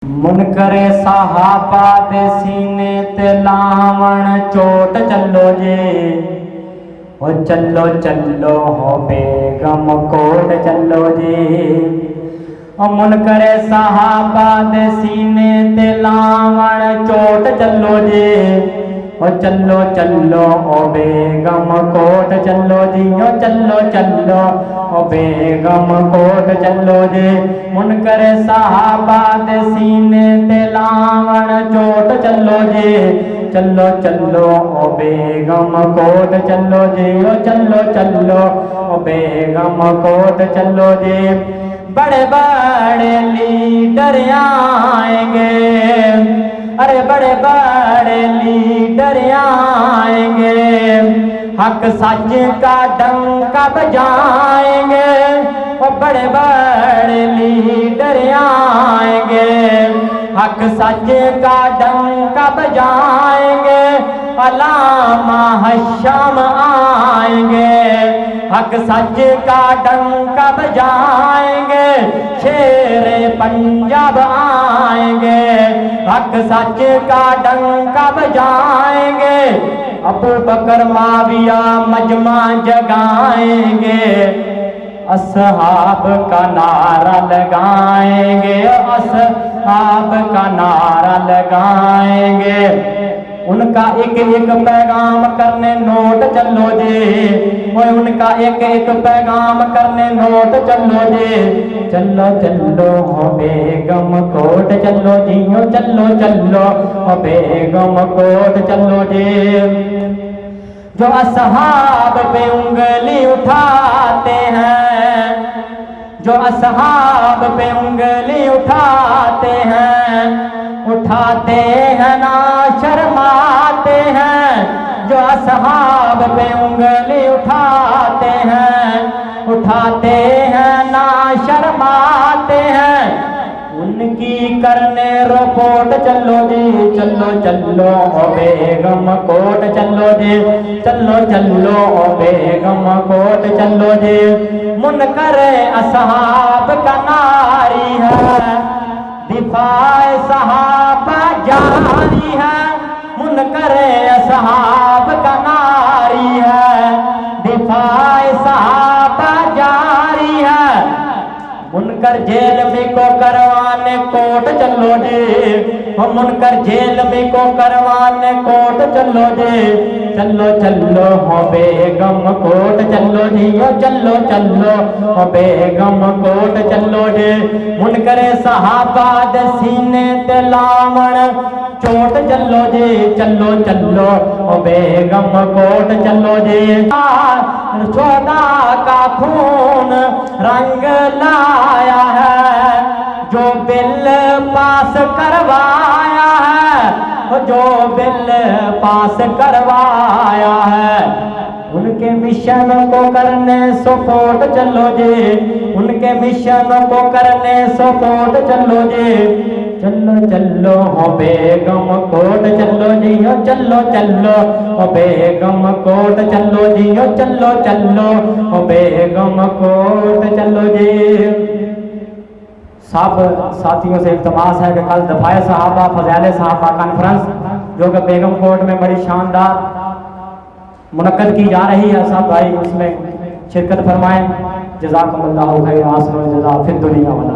मुनकर सहाबा दे सीने ते लावण चोट चलो जे, ओ चलो चलो हो बेगम कोट चलो जे। ओ मुनकर सहाबा दे सीने ते लावण चोट चलो जे, ओ चलो चलो ओ बेगम कोट चलो जी। ओ चलो चलो ओ बेगम कोट चलो जी। मुनकर सहाबा दे सीने ते लावण चोट चलो जी। चलो चलो ओ बेगम कोट चलो जी। ओ चलो चलो ओ बेगम कोट चलो जी। बड़े बड़े लीडर आएंगे, अरे बड़े बड़े लीडर आएंगे, हक सच का डंका बजाएंगे। वो बड़े बड़े लीडर आएंगे, हक सच का डंका बजाएंगे। अलामा हश्याम आएंगे, हक सच का डंका बजाएंगे। शेरे पंजाब आएंगे, हक सच का डंका बजाएंगे। अबू बकर माविया मजमा जगाएंगे, असहाब का नारा लगाएंगे, असहाब का नारा लगाएंगे। उनका एक एक पैगाम करने नोट चलो जी। ओए उनका एक एक पैगाम करने नोट चलो जी। चलो चलो हो बेगम कोट चलो जी। ओ चलो चलो हो बेगम कोट चलो जी। जो असहाब पे उंगली उठाते हैं, जो असहाब पे उंगली उठाते हैं, उठाते हैं ना शर्माते हैं। जो असहाब पे उंगली उठाते हैं, उठाते हैं ना शर्माते हैं। उनकी करने रिपोर्ट चलो जी। चलो चलो ओ बेगम कोट चलो जी। चलो चलो ओ बेगम कोट चलो जी। मुनकर असहाब का नारी है, दिफाए सहाबा जारी है। मुनकर असहाब का नारी है, दिफाए सहाबा जारी है। मुनकर जेल में को करवाने कोट चलो जी। हम मुनकर जेल में को करवाने कोट चलो जी। चलो चलो हो बेगम कोट चलो जी। ओ चलो चलो हो बेगम कोट चलो जी। मुनकर सहाबा दे सीने ते लावण चोट चलो जी। चलो चलो ओ बेगम कोट चलो जी। सौदा का खून रंग लाया है, जो बिल पास करवाया है, जो बिल पास करवाया है। उनके मिशन को करने सपोर्ट चलो जी। उनके मिशन को करने सपोर्ट चलो जी। चलो चलो हो बेगम कोट चलो जी। ओ चलो चलो हो बेगम कोट चलो जी। ओ चलो चलो हो बेगम कोट चलो जी। सब साथियों से इल्तमास है कि कल दफाए सहाबा फज़ाइल सहाबा कॉन्फ्रेंस जो कि बेगम कोट में बड़ी शानदार मुनक्कद की जा रही है, सब भाई उसमें शिरकत फरमाएं। जज़ाकुमुल्लाहु खैर, आसनो जज़ा फिद दुनिया वाला।